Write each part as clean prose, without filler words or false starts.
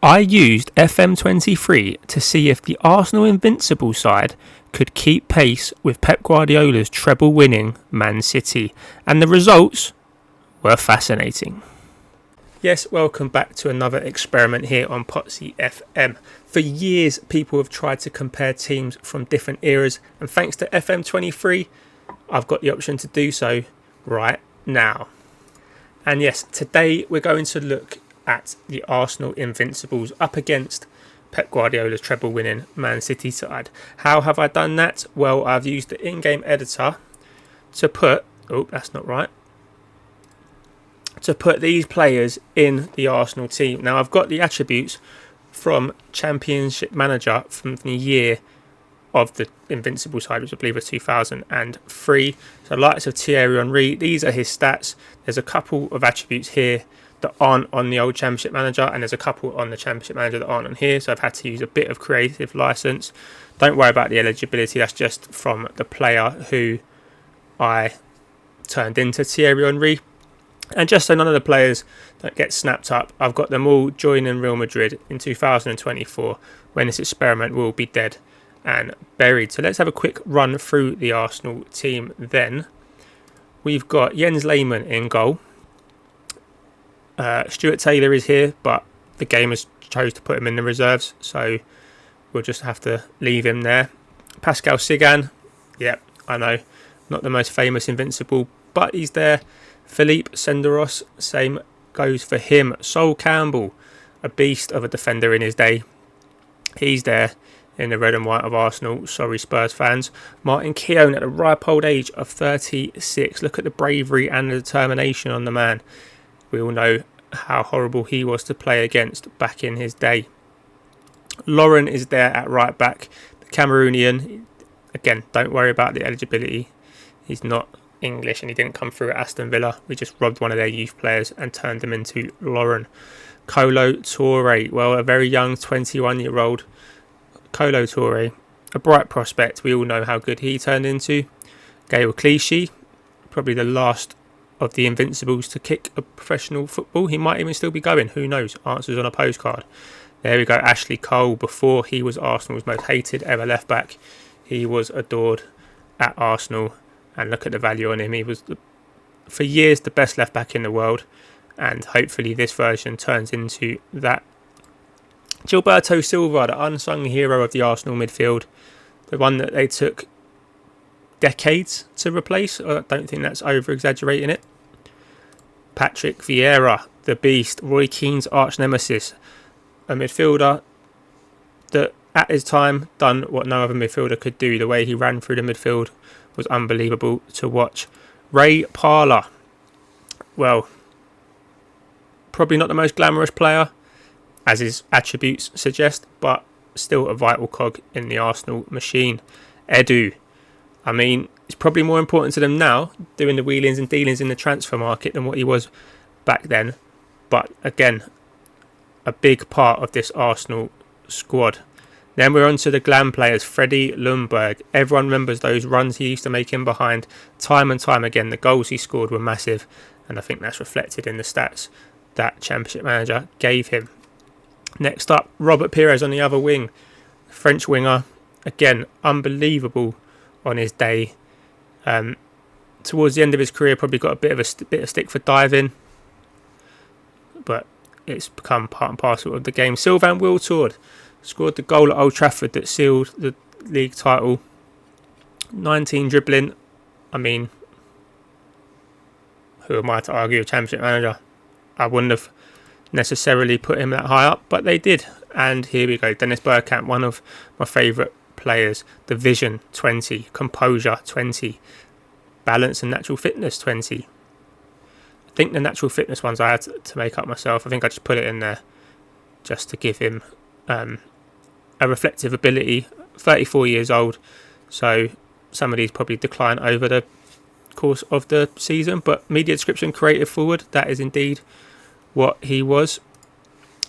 I used FM23 to see if the Arsenal Invincibles side could keep pace with Pep Guardiola's treble-winning Man City, and the results were fascinating. Yes, welcome back to another experiment here on PottsyFM. For years, people have tried to compare teams from different eras, and thanks to FM23, I've got the option to do so right now. And yes, today we're going to look at the Arsenal Invincibles up against Pep Guardiola's treble-winning Man City side. How have I done that? Well, I've used the in-game editor to put... Oh, that's not right. To put these players in the Arsenal team. Now, I've got the attributes from Championship Manager from the year of the Invincible side, which I believe was 2003. So, likes of Thierry Henry, these are his stats. There's a couple of attributes here that aren't on the old Championship Manager, and there's a couple on the Championship Manager that aren't on here, so I've had to use a bit of creative license. Don't worry about the eligibility, that's just from the player who I turned into Thierry Henry. And just so none of the players don't get snapped up, I've got them all joining Real Madrid in 2024, when this experiment will be dead and buried. So let's have a quick run through the Arsenal team then. We've got Jens Lehmann in goal. Stuart Taylor is here, but the game has chose to put him in the reserves, so we'll just have to leave him there. Pascal Sigan, yep, I know, not the most famous Invincible, but he's there. Philippe Senderos, same goes for him. Sol Campbell, a beast of a defender in his day, he's there in the red and white of Arsenal. Sorry, Spurs fans. Martin Keown at the ripe old age of 36. Look at the bravery and the determination on the man. We all know how horrible he was to play against back in his day. Lauren is there at right back. The Cameroonian, again, don't worry about the eligibility. He's not English and he didn't come through at Aston Villa. We just robbed one of their youth players and turned him into Lauren. Kolo Toure, well, a very young 21-year-old Kolo Toure, a bright prospect. We all know how good he turned into. Gael Clichy, probably the last of the Invincibles to kick a professional football. He might even still be going, who knows? Answers on a postcard. There we go. Ashley Cole, before he was Arsenal's most hated ever left back, he was adored at Arsenal, and look at the value on him. He was for years the best left back in the world, and hopefully this version turns into that. Gilberto Silva, the unsung hero of the Arsenal midfield, the one that they took decades to replace. I don't think that's over-exaggerating it. Patrick Vieira, the beast, Roy Keane's arch nemesis, a midfielder that at his time done what no other midfielder could do. The way he ran through the midfield was unbelievable to watch. Ray Parlour, well, probably not the most glamorous player, as his attributes suggest, but still a vital cog in the Arsenal machine. Edu, I mean, it's probably more important to them now, doing the wheelings and dealings in the transfer market, than what he was back then. But again, a big part of this Arsenal squad. Then we're on to the glam players. Freddie Ljungberg. Everyone remembers those runs he used to make in behind. Time and time again, the goals he scored were massive. And I think that's reflected in the stats that Championship Manager gave him. Next up, Robert Pires on the other wing. French winger. Again, unbelievable on his day. Towards the end of his career, probably got a bit of stick for diving, but it's become part and parcel of the game. Sylvain Wiltord scored the goal at Old Trafford that sealed the league title. 19 dribbling. I mean, who am I to argue with Championship Manager? I wouldn't have necessarily put him that high up, but they did. And here we go. Dennis Bergkamp, one of my favourite players. The vision, 20. Composure, 20. Balance and natural fitness, 20. I think the natural fitness ones I had to make up myself. I think I just put it in there just to give him a reflective ability. 34 years old, so some of these probably decline over the course of the season, but media description, creative forward, that is indeed what he was.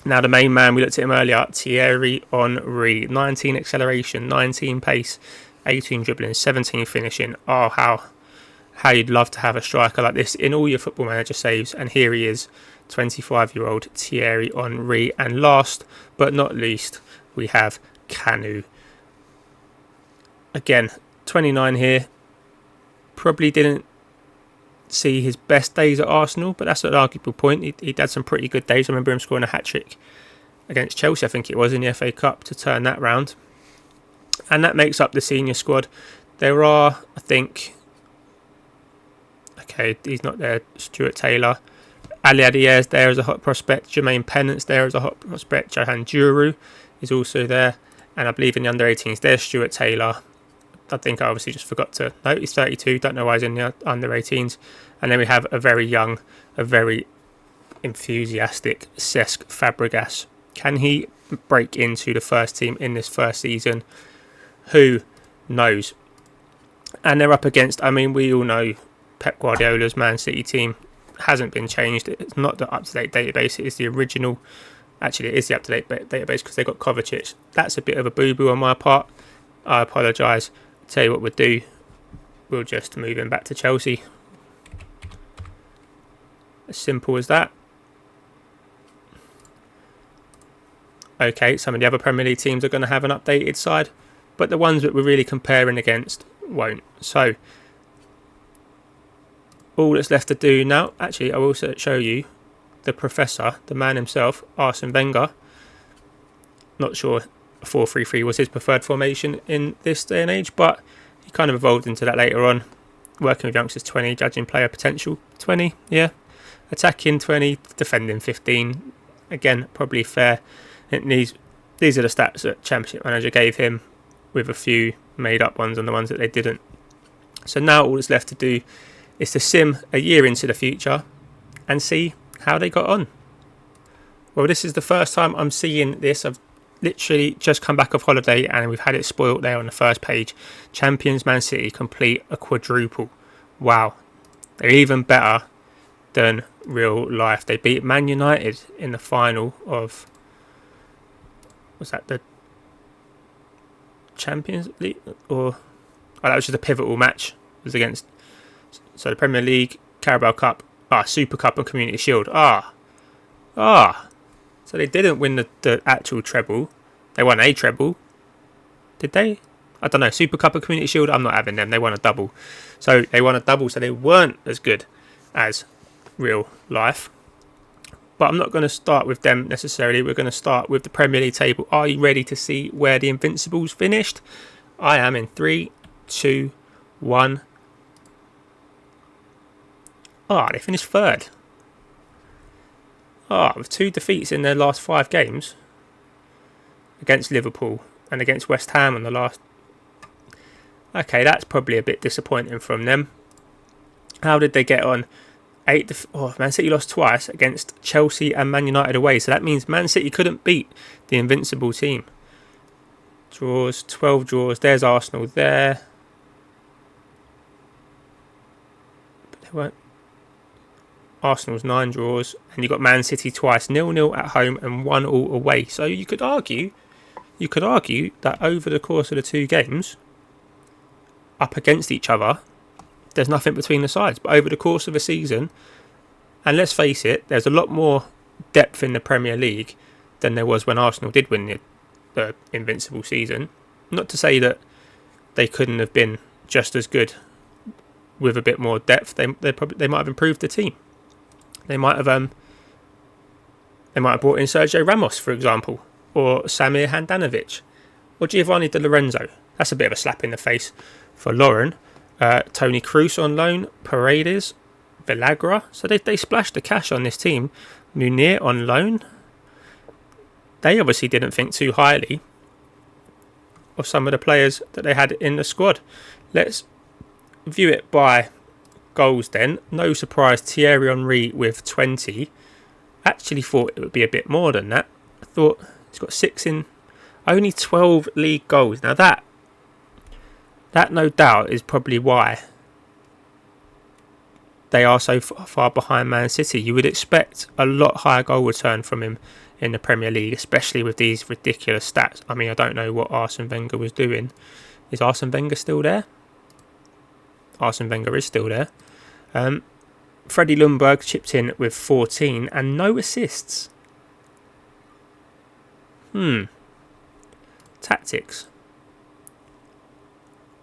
Now the main man, we looked at him earlier, Thierry Henry. 19 acceleration, 19 pace, 18 dribbling, 17 finishing. Oh, how you'd love to have a striker like this in all your Football Manager saves, and here he is. 25-year-old Thierry Henry. And last but not least, we have Kanu. Again, 29 here. Probably didn't see his best days at Arsenal, but that's an arguable point. He'd had some pretty good days. I remember him scoring a hat-trick against Chelsea, I think it was, in the FA Cup to turn that round. And that makes up the senior squad. There are, I think... Okay, he's not there. Stuart Taylor. Ali Adier's there as a hot prospect. Jermaine Pennant's there as a hot prospect. Johan Djourou is also there. And I believe in the under-18s, there's Stuart Taylor. I think I obviously just forgot to note he's 32. Don't know why he's in the under-18s. And then we have a very young, a very enthusiastic Cesc Fabregas. Can he break into the first team in this first season? Who knows? And they're up against, I mean, we all know Pep Guardiola's Man City team hasn't been changed. It's not the up-to-date database. It is the original. Actually, it is the up-to-date database because they've got Kovacic. That's a bit of a boo-boo on my part. I apologise. I'll tell you what we'll do. We'll just move him back to Chelsea. As simple as that. Okay, some of the other Premier League teams are going to have an updated side, but the ones that we're really comparing against won't. So, all that's left to do now, actually, I will also show you the professor, the man himself, Arsene Wenger. Not sure 4-3-3 was his preferred formation in this day and age, but he kind of evolved into that later on. Working with youngsters 20, judging player potential 20, yeah. Attacking 20, defending 15. Again, probably fair. And these are the stats that Championship Manager gave him, with a few made up ones on the ones that they didn't. So now all that's left to do is to sim a year into the future and see how they got on. Well, this is the first time I'm seeing this. I've literally just come back off holiday and we've had it spoilt there on the first page. Champions Man City complete a quadruple. Wow. They're even better than real life. They beat Man United in the final of... Was that the Champions League? Or... Oh, that was just a pivotal match. It was against... So the Premier League, Carabao Cup, Super Cup and Community Shield. So they didn't win the actual treble. They won a treble. Did they? I don't know. Super Cup and Community Shield, I'm not having them. They won a double. So they won a double, so they weren't as good as real life. But I'm not going to start with them necessarily. We're going to start with the Premier League table. Are you ready to see where the Invincibles finished? I am in 3, 2, 1... they finished third. With 2 defeats in their last 5 games against Liverpool and against West Ham on the last. Okay, that's probably a bit disappointing from them. How did they get on? Man City lost twice against Chelsea and Man United away, so that means Man City couldn't beat the Invincible team. Draws, 12 draws. There's Arsenal there. But they weren't. Arsenal's 9 draws, and you got Man City twice, 0-0 at home and 1-1 away. So you could argue that over the course of the 2 games, up against each other, there's nothing between the sides. But over the course of a season, and let's face it, there's a lot more depth in the Premier League than there was when Arsenal did win the Invincible season. Not to say that they couldn't have been just as good with a bit more depth. They might have improved the team. They might have brought in Sergio Ramos, for example, or Samir Handanovic, or Giovanni Di Lorenzo. That's a bit of a slap in the face for Lauren. Tony Kroos on loan, Paredes, Villagra. So they splashed the cash on this team. Munir on loan. They obviously didn't think too highly of some of the players that they had in the squad. Let's view it by goals then. No surprise, Thierry Henry with 20. Actually thought it would be a bit more than that. I thought he's got 6 in, only 12 league goals. Now that no doubt is probably why they are so far behind Man City. You would expect a lot higher goal return from him in the Premier League, especially with these ridiculous stats. I mean, I don't know what Arsene Wenger was doing. Is Arsene Wenger still there? Arsene Wenger is still there. Freddie Ljungberg chipped in with 14 and no assists. Tactics.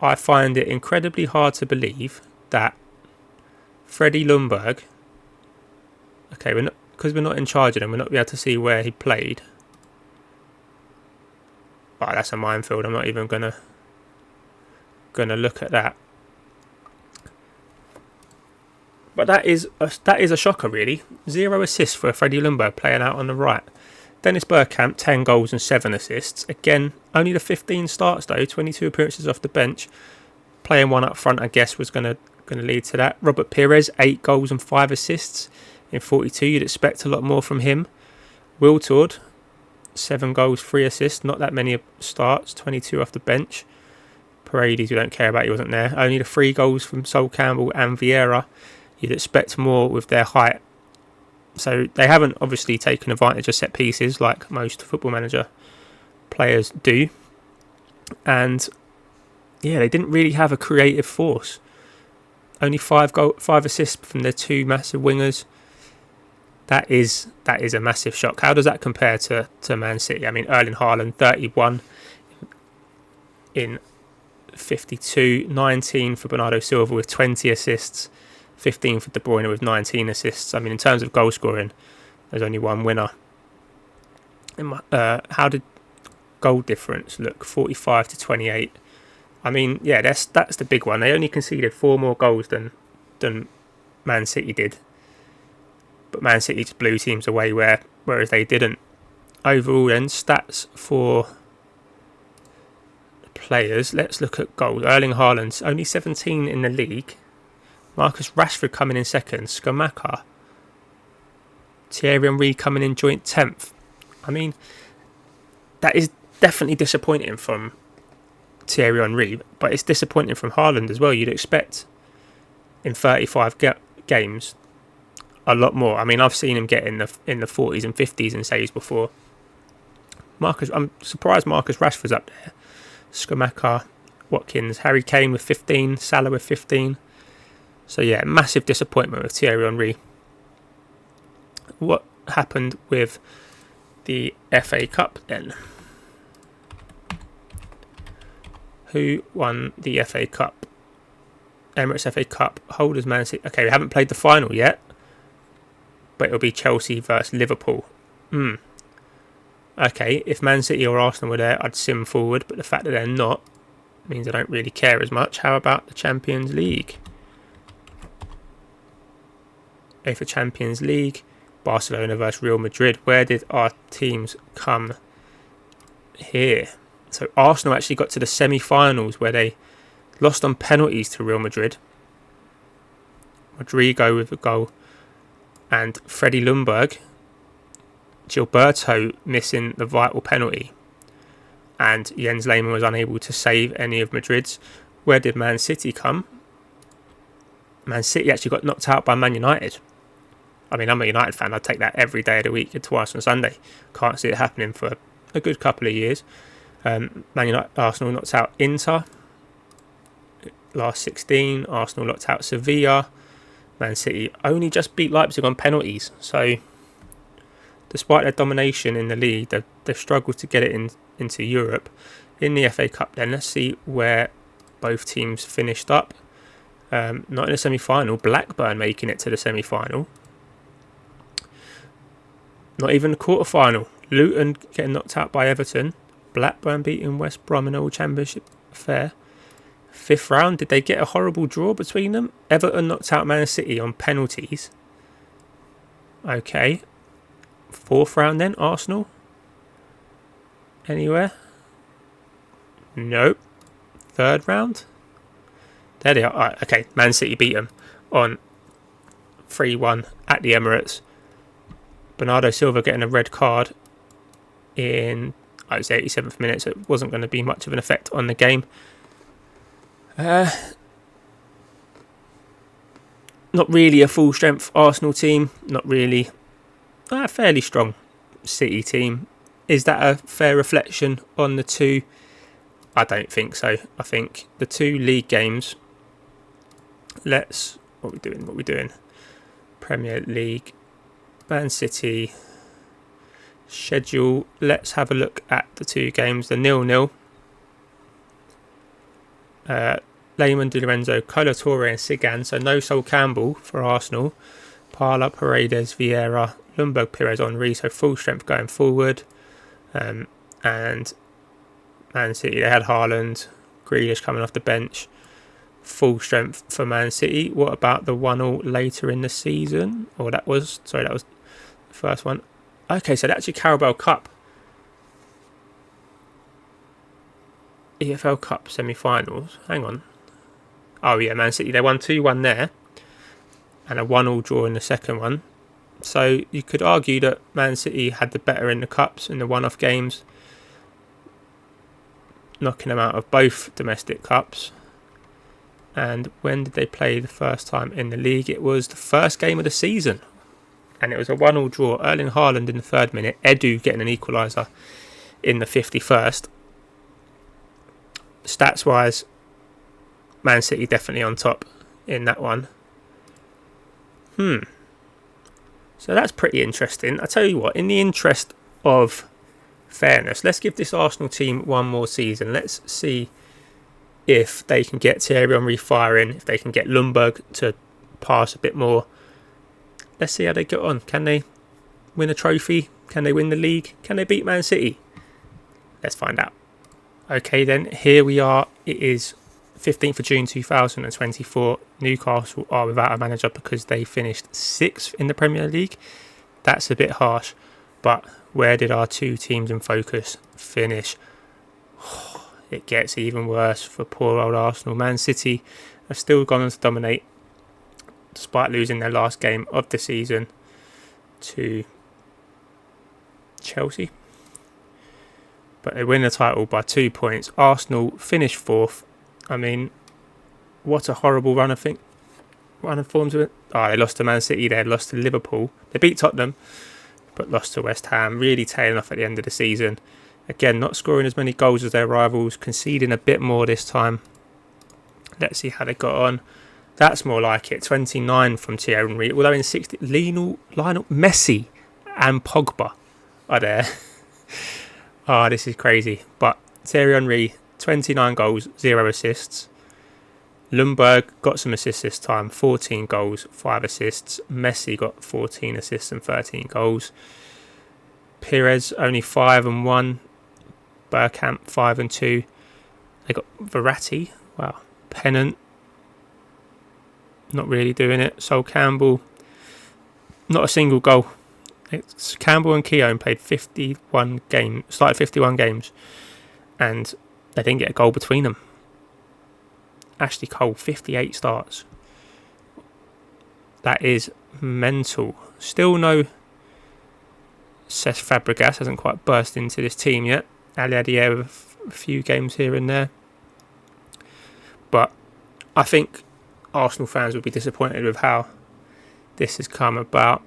I find it incredibly hard to believe that Freddie Ljungberg, okay, because we're not in charge of him, we're not able to see where he played. Oh, that's a minefield. I'm not even gonna look at that. But that is a shocker, really. 0 assists for Freddie Ljungberg playing out on the right. Dennis Bergkamp, 10 goals and 7 assists. Again, only the 15 starts though, 22 appearances off the bench. Playing one up front, I guess, was going to lead to that. Robert Pires, 8 goals and 5 assists in 42. You'd expect a lot more from him. Wiltord, 7 goals, 3 assists. Not that many starts, 22 off the bench. Paredes, we don't care about, he wasn't there. Only the 3 goals from Sol Campbell and Vieira. You'd expect more with their height. So they haven't obviously taken advantage of set pieces like most Football Manager players do. And yeah, they didn't really have a creative force. Only 5 assists from their 2 massive wingers. That is a massive shock. How does that compare to Man City? I mean, Erling Haaland, 31 in 52, 19 for Bernardo Silva with 20 assists. 15 for De Bruyne with 19 assists. I mean, in terms of goal scoring, there's only one winner. How did goal difference look? 45 to 28. I mean, yeah, that's the big one. They only conceded 4 more goals than Man City did. But Man City just blew teams away, whereas they didn't. Overall, then, stats for players. Let's look at goals. Erling Haaland's only 17 in the league. Marcus Rashford coming in second. Skamaka. Thierry Henry coming in joint 10th. I mean, that is definitely disappointing from Thierry Henry, but it's disappointing from Haaland as well. You'd expect in 35 games a lot more. I mean, I've seen him get in the 40s and 50s in saves before. I'm surprised Marcus Rashford's up there. Skamaka, Watkins, Harry Kane with 15, Salah with 15. So yeah, massive disappointment with Thierry Henry. What happened with the FA Cup then? Who won the FA Cup? Emirates FA Cup holders Man City. Okay, we haven't played the final yet, but it'll be Chelsea versus Liverpool. Okay, if Man City or Arsenal were there, I'd sim forward, but the fact that they're not means I don't really care as much. How about the Champions League? For Champions League, Barcelona versus Real Madrid. Where did our teams come here? So Arsenal actually got to the semi-finals where they lost on penalties to Real Madrid. Rodrigo with a goal and Freddie Ljungberg. Gilberto missing the vital penalty. And Jens Lehmann was unable to save any of Madrid's. Where did Man City come? Man City actually got knocked out by Man United. I mean, I'm a United fan. I'd take that every day of the week and twice on Sunday. Can't see it happening for a good couple of years. Man United, Arsenal knocked out Inter. Last 16, Arsenal knocked out Sevilla. Man City only just beat Leipzig on penalties. So, despite their domination in the league, they've struggled to get it into Europe. In the FA Cup then, let's see where both teams finished up. Not in the semi-final. Blackburn making it to the semi-final. Not even the quarter-final. Luton getting knocked out by Everton. Blackburn beating West Brom in All Championship affair. 5th round, did they get a horrible draw between them? Everton knocked out Man City on penalties. Okay. 4th round then, Arsenal. Anywhere? Nope. 3rd round? There they are. Right, okay, Man City beat them on 3-1 at the Emirates. Bernardo Silva getting a red card in, I would say, 87th minute, so it wasn't going to be much of an effect on the game. Not really a full strength Arsenal team. Not really. A fairly strong City team. Is that a fair reflection on the two? I don't think so. I think the 2 league games. What are we doing? Premier League, Man City schedule. Let's have a look at the two games. The 0-0. Lehmann, Di Lorenzo, Colatore and Sigan. So no Sol Campbell for Arsenal. Parla, Paredes, Vieira, Lundberg, Pires, Henry. So full strength going forward. And Man City, they had Haaland, Grealish coming off the bench. Full strength for Man City. What about the 1-1 later in the season? That was the first one. Okay, so that's actually Carabao Cup. EFL Cup semi-finals. Hang on. Oh yeah, Man City, they won 2-1 there. And a 1-1 draw in the second one. So you could argue that Man City had the better in the cups in the one-off games, knocking them out of both domestic cups. And when did they play the first time in the league? It was the first game of the season. And it was a 1-1 draw. Erling Haaland in the 3rd minute. Edu getting an equaliser in the 51st. Stats-wise, Man City definitely on top in that one. So that's pretty interesting. I tell you what, in the interest of fairness, let's give this Arsenal team one more season. Let's see if they can get Thierry Henry firing, if they can get Lundberg to pass a bit more. Let's see how they get on. Can they win a trophy? Can they win the league? Can they beat Man City? Let's find out. Okay then, here we are. It is 15th of June 2024. Newcastle are without a manager because they finished 6th in the Premier League. That's a bit harsh, but where did our two teams in focus finish? It gets even worse for poor old Arsenal. Man City have still gone on to dominate despite losing their last game of the season to Chelsea. But they win the title by 2 points. Arsenal finish 4th. I mean, what a horrible run of forms of it. They lost to Man City, they had lost to Liverpool. They beat Tottenham, but lost to West Ham. Really tailing off at the end of the season. Again, not scoring as many goals as their rivals, conceding a bit more this time. Let's see how they got on. That's more like it. 29 from Thierry Henry. Although in 60, Lionel Messi and Pogba are there. This is crazy. But Thierry Henry, 29 goals, 0 assists. Lundberg got some assists this time. 14 goals, 5 assists. Messi got 14 assists and 13 goals. Pires only 5 and 1. Bergkamp 5 and 2. They got Verratti. Wow. Pennant. Not really doing it. Sol Campbell. Not a single goal. It's Campbell and Keown played 51 games. Started 51 games. And they didn't get a goal between them. Ashley Cole, 58 starts. That is mental. Still no Cesc Fabregas. Hasn't quite burst into this team yet. Ali Adier with a few games here and there. But I think Arsenal fans will be disappointed with how this has come about.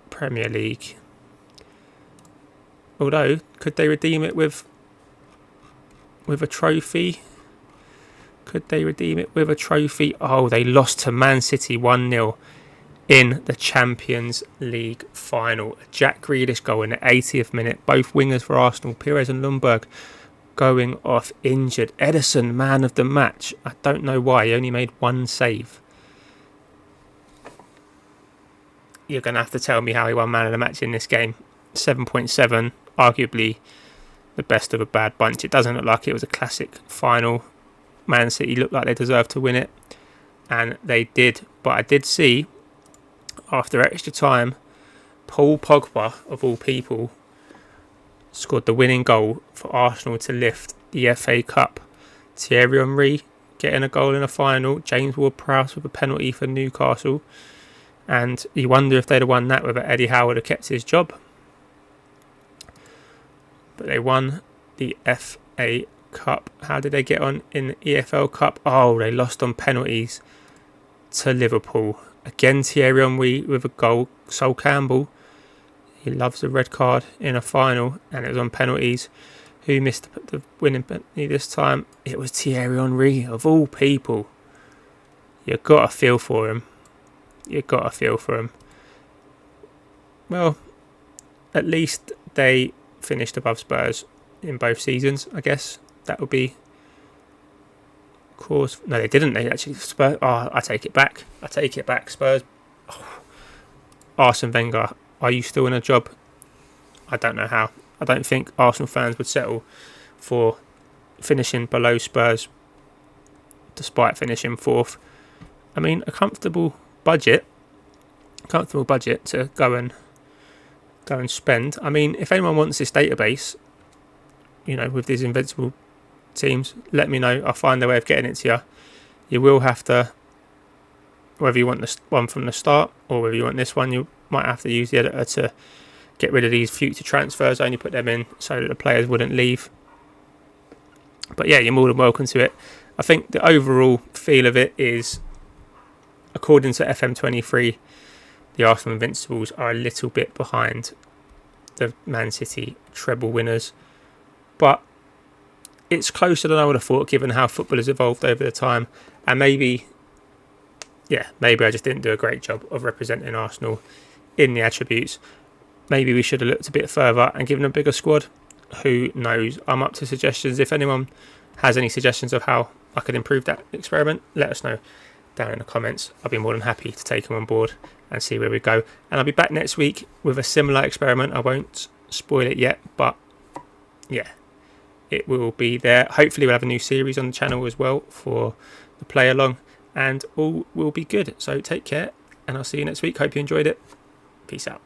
Premier League. Although, could they redeem it with a trophy? Could they redeem it with a trophy? They lost to Man City 1-0 in the Champions League final. A Jack Grealish goal in the 80th minute. Both wingers for Arsenal, Pires and Lundberg, going off injured. Ederson, man of the match. I don't know why. He only made one save. You're going to have to tell me how he won man of the match in this game. 7.7, arguably the best of a bad bunch. It doesn't look like it was a classic final. Man City looked like they deserved to win it, and they did. But I did see, after extra time, Paul Pogba, of all people, scored the winning goal for Arsenal to lift the FA Cup. Thierry Henry getting a goal in a final. James Ward-Prowse with a penalty for Newcastle. And you wonder if they'd have won that whether Eddie Howe would have kept his job. But they won the FA Cup. How did they get on in the EFL Cup? They lost on penalties to Liverpool. Again, Thierry Henry with a goal. Sol Campbell, he loves a red card in a final, and it was on penalties. Who missed the winning penalty this time? It was Thierry Henry, of all people. You've got to feel for him. you've got a feel for them. Well, at least they finished above Spurs in both seasons, I guess. That would be cause. No, they didn't. They actually Spurs. Oh, I take it back. Spurs. Oh. Arsene Wenger, are you still in a job? I don't know how. I don't think Arsenal fans would settle for finishing below Spurs despite finishing fourth. I mean, a comfortable budget to go and spend. I mean, if anyone wants this database, with these invincible teams, let me know. I'll find a way of getting it to you. You will have to, whether you want this one from the start or whether you want this one, you might have to use the editor to get rid of these future transfers, only put them in so that the players wouldn't leave. But yeah, you're more than welcome to it. I think the overall feel of it is, according to FM23, the Arsenal Invincibles are a little bit behind the Man City treble winners. But it's closer than I would have thought, given how football has evolved over the time. And maybe I just didn't do a great job of representing Arsenal in the attributes. Maybe we should have looked a bit further and given a bigger squad. Who knows? I'm up to suggestions. If anyone has any suggestions of how I could improve that experiment, let us know down in the comments. I'll be more than happy to take them on board and see where we go. And I'll be back next week with a similar experiment. I won't spoil it yet, but yeah, it will be there. Hopefully we'll have a new series on the channel as well for the play along, and all will be good. So take care, and I'll see you next week. Hope you enjoyed it. Peace out.